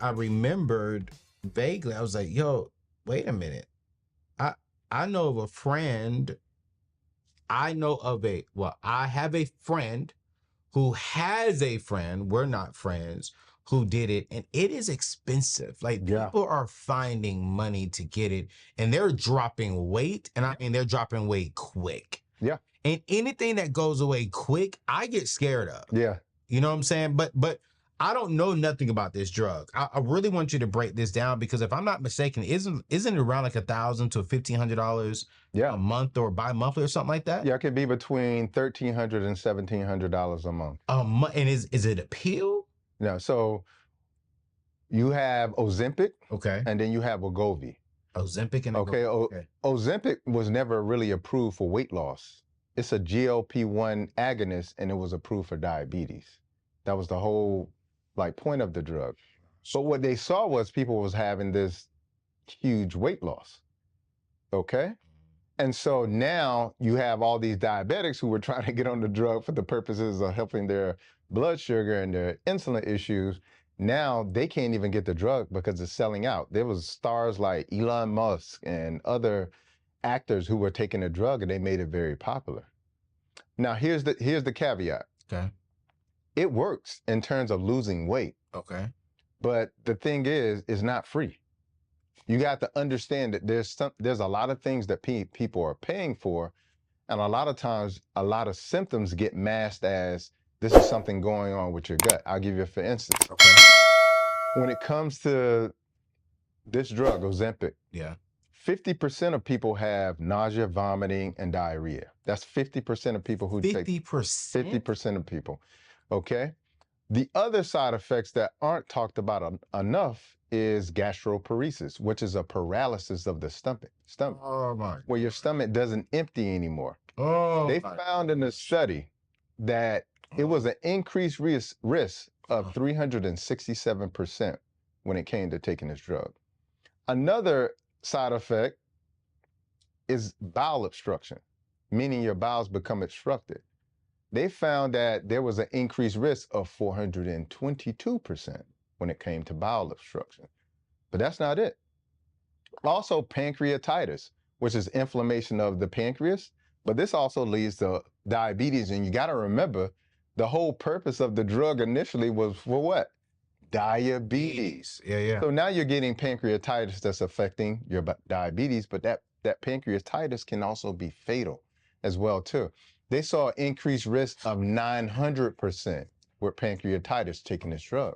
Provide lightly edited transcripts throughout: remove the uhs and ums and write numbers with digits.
I remembered vaguely. I was like, yo, wait a minute. I I know of a friend. I have a friend who has a friend, we're not friends, who did it, and it is expensive. Like Yeah. people are finding money to get it, and they're dropping weight, and I mean they're dropping weight quick. Yeah. And anything that goes away quick, I get scared of. Yeah. You know what I'm saying? But I don't know nothing about this drug. I really want you to break this down because if I'm not mistaken, isn't it around like $1,000 to $1,500 Yeah. a month or bi-monthly or something like that? Yeah, it could be between $1,300 and $1,700 a month. And is it a pill? Yeah, so you have Ozempic, Okay. and then you have Wegovy. Ozempic and Okay, okay. Ozempic was never really approved for weight loss. It's a GLP-1 agonist, and it was approved for diabetes. That was the whole point of the drug. But what they saw was people was having this huge weight loss. Okay? And so now you have all these diabetics who were trying to get on the drug for the purposes of helping their blood sugar and their insulin issues. Now they can't even get the drug because it's selling out. There was stars like Elon Musk and other actors who were taking the drug, and they made it very popular. Now here's the caveat. Okay. It works in terms of losing weight. Okay. But the thing is, it's not free. You got to understand that there's a lot of things that people are paying for, and a lot of times a lot of symptoms get masked as this is something going on with your gut. I'll give you for instance. Okay. When it comes to this drug, Ozempic, Yeah. 50% of people have nausea, vomiting, and diarrhea. That's 50% of people who take 50%? 50% of people. Okay? The other side effects that aren't talked about enough is gastroparesis, which is a paralysis of the stomach, Oh my. where your stomach doesn't empty anymore. Oh. They found in a study that it was an increased risk of 367% when it came to taking this drug. Another side effect is bowel obstruction, meaning your bowels become obstructed. They found that there was an increased risk of 422% when it came to bowel obstruction. But that's not it. Also, pancreatitis, which is inflammation of the pancreas, but this also leads to diabetes. And you got to remember, the whole purpose of the drug initially was for what? Diabetes. Yeah. So now you're getting pancreatitis that's affecting your diabetes, but that pancreatitis can also be fatal as well too. They saw an increased risk of 900% with pancreatitis taking this drug.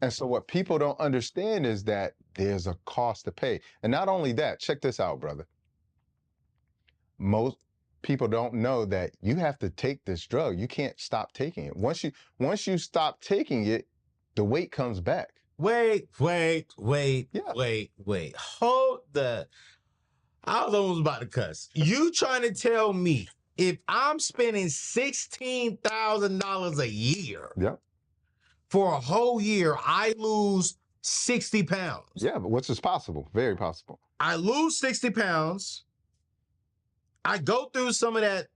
And so what people don't understand is that there's a cost to pay. And not only that, check this out, brother. Most people don't know that you have to take this drug. You can't stop taking it. Once you stop taking it, the weight comes back. Wait. Yeah. Wait. Hold the. I was almost about to cuss. You trying to tell me if I'm spending $16,000 a year for a whole year, I lose 60 pounds? Yeah, but which is possible, very possible. I lose 60 pounds. I go through some of that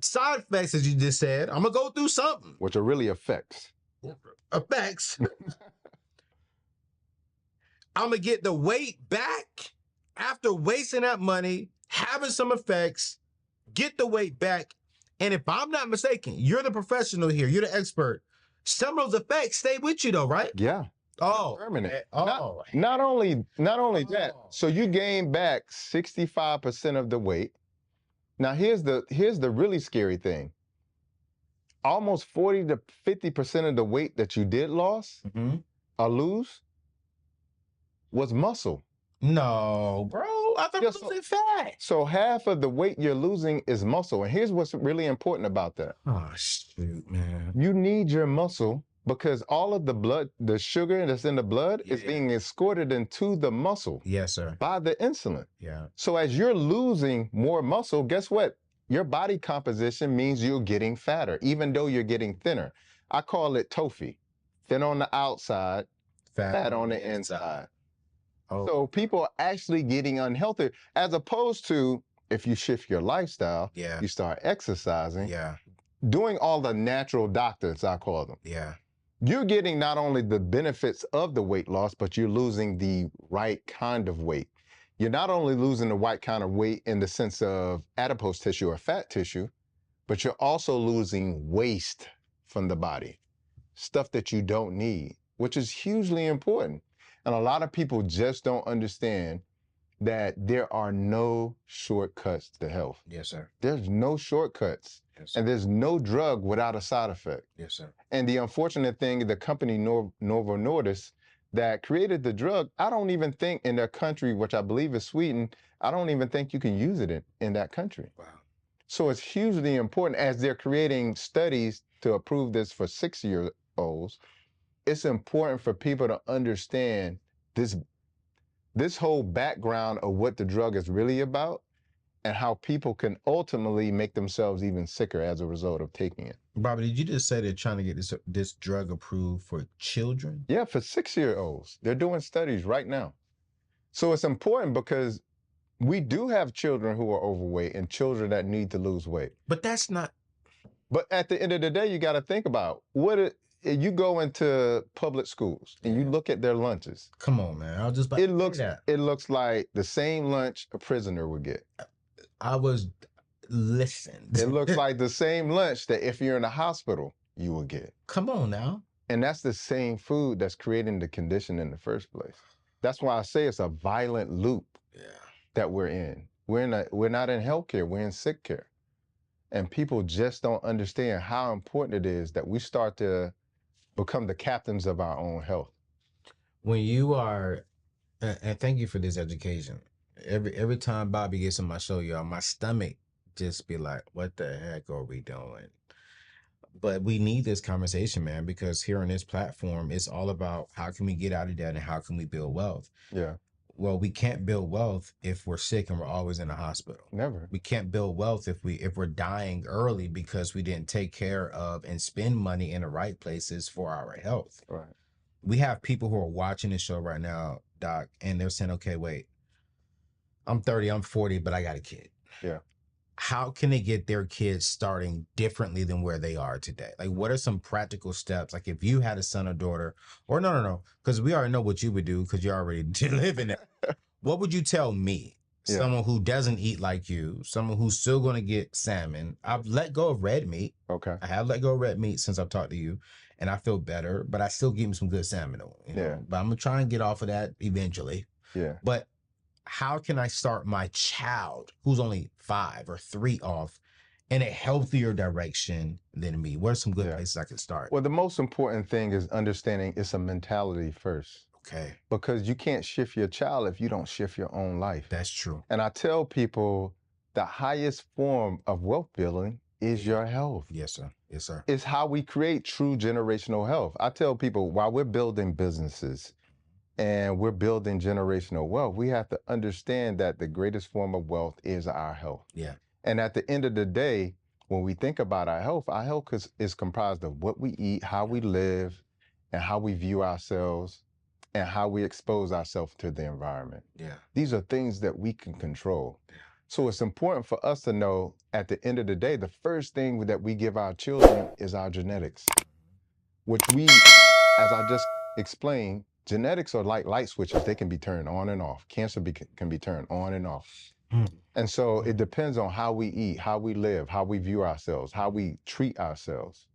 side effects, as you just said. I'm going to go through something. Which are really effects. Effects. I'm going to get the weight back after wasting that money, having some effects, get the weight back. And if I'm not mistaken, you're the professional here. You're the expert. Some of those effects stay with you though, right? Yeah. Oh. Permanent. Oh. Not only that. So you gain back 65% of the weight. Now here's the really scary thing. Almost 40 to 50% of the weight that you did lose was muscle. No, bro. I thought it was losing fat. So half of the weight you're losing is muscle. And here's what's really important about that. Oh, shoot, man. You need your muscle because all of the blood, the sugar that's in the blood is being escorted into the muscle. Yes, sir. By the insulin. Yeah. So as you're losing more muscle, guess what? Your body composition means you're getting fatter, even though you're getting thinner. I call it TOFI. Thin on the outside, fat on the inside. Oh. So people are actually getting unhealthy, as opposed to if you shift your lifestyle, you start exercising, doing all the natural doctors, I call them. Yeah. You're getting not only the benefits of the weight loss, but you're losing the right kind of weight. You're not only losing the right kind of weight in the sense of adipose tissue or fat tissue, but you're also losing waste from the body, stuff that you don't need, which is hugely important. And a lot of people just don't understand that there are no shortcuts to health. Yes, sir. There's no shortcuts. Yes, sir. And there's no drug without a side effect. Yes, sir. And the unfortunate thing, the company Novo Nordisk that created the drug, I don't even think in their country, which I believe is Sweden, I don't even think you can use it in that country. Wow. So it's hugely important as they're creating studies to approve this for 6-year-olds. It's important for people to understand this whole background of what the drug is really about and how people can ultimately make themselves even sicker as a result of taking it. Bobby, did you just say they're trying to get this drug approved for children? Yeah, for 6-year-olds. They're doing studies right now. So it's important because we do have children who are overweight and children that need to lose weight. But that's not. But at the end of the day, you got to think about you go into public schools and you look at their lunches. Come on, man. I was just about to say that. It looks like the same lunch a prisoner would get. Listen. It looks like the same lunch that if you're in a hospital, you will get. Come on now. And that's the same food that's creating the condition in the first place. That's why I say it's a violent loop that we're in. We're not in healthcare, we're in sick care. And people just don't understand how important it is that we start to become the captains of our own health. When you are, and thank you for this education. Every time Bobby gets on my show, y'all, my stomach just be like, what the heck are we doing? But we need this conversation, man, because here on this platform, it's all about how can we get out of that and how can we build wealth? Yeah. Well, we can't build wealth if we're sick and we're always in a hospital. Never. We can't build wealth if we're dying early because we didn't take care of and spend money in the right places for our health. Right. We have people who are watching this show right now, Doc, and they're saying, okay, wait, I'm 30, I'm 40, but I got a kid. Yeah. How can they get their kids starting differently than where they are today? Like, what are some practical steps? Like, if you had a son or daughter, or no, because we already know what you would do because you already live in it. What would you tell me? Yeah. Someone who doesn't eat like you, someone who's still going to get salmon. I've let go of red meat. Okay. I have let go of red meat since I've talked to you, and I feel better, but I still give me some good salmon. You know? But I'm going to try and get off of that eventually. Yeah. But how can I start my child who's only 5 or 3 off in a healthier direction than me? What are some good places I can start? Well, the most important thing is understanding it's a mentality first. Okay. Because you can't shift your child if you don't shift your own life. That's true. And I tell people the highest form of wealth building is your health. Yes, sir. Yes, sir. It's how we create true generational health. I tell people while we're building businesses, and we're building generational wealth, we have to understand that the greatest form of wealth is our health. Yeah. And at the end of the day, when we think about our health is comprised of what we eat, how we live, and how we view ourselves, and how we expose ourselves to the environment. Yeah. These are things that we can control. Yeah. So it's important for us to know at the end of the day, the first thing that we give our children is our genetics, which as I just explained, genetics are like light switches. They can be turned on and off. Cancer can be turned on and off. And so it depends on how we eat, how we live, how we view ourselves, how we treat ourselves.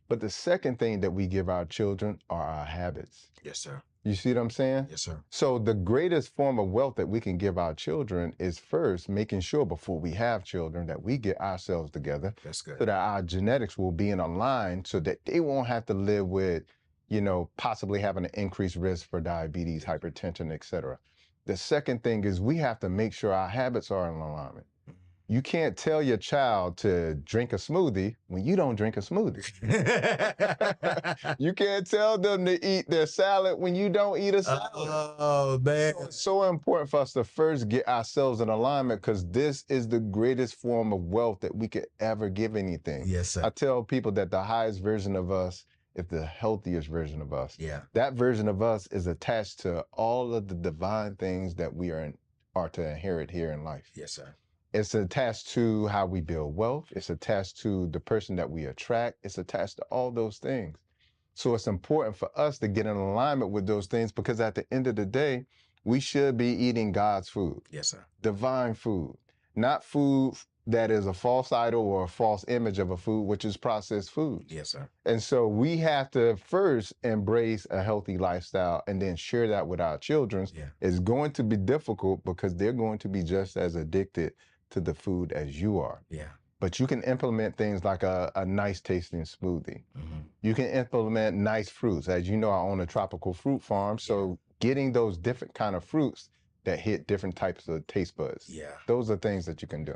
But the second thing that we give our children are our habits. Yes, sir. You see what I'm saying? Yes, sir. So the greatest form of wealth that we can give our children is first making sure before we have children that we get ourselves together. That's good. So that our genetics will be in a line so that they won't have to live with possibly having an increased risk for diabetes, hypertension, et cetera. The second thing is we have to make sure our habits are in alignment. You can't tell your child to drink a smoothie when you don't drink a smoothie. You can't tell them to eat their salad when you don't eat a salad. Oh, man. So it's so important for us to first get ourselves in alignment because this is the greatest form of wealth that we could ever give anything. Yes, sir. I tell people that the highest version of us is the healthiest version of us. Yeah. That version of us is attached to all of the divine things that we are to inherit here in life. Yes, sir. It's attached to how we build wealth. It's attached to the person that we attract. It's attached to all those things. So it's important for us to get in alignment with those things, because at the end of the day, we should be eating God's food. Yes, sir. Divine food, not food that is a false idol or a false image of a food, which is processed food. Yes, sir. And so we have to first embrace a healthy lifestyle and then share that with our children. Yeah. It's going to be difficult because they're going to be just as addicted to the food as you are. Yeah. But you can implement things like a nice tasting smoothie. Mm-hmm. You can implement nice fruits. As you know, I own a tropical fruit farm. So getting those different kind of fruits that hit different types of taste buds. Yeah. Those are things that you can do.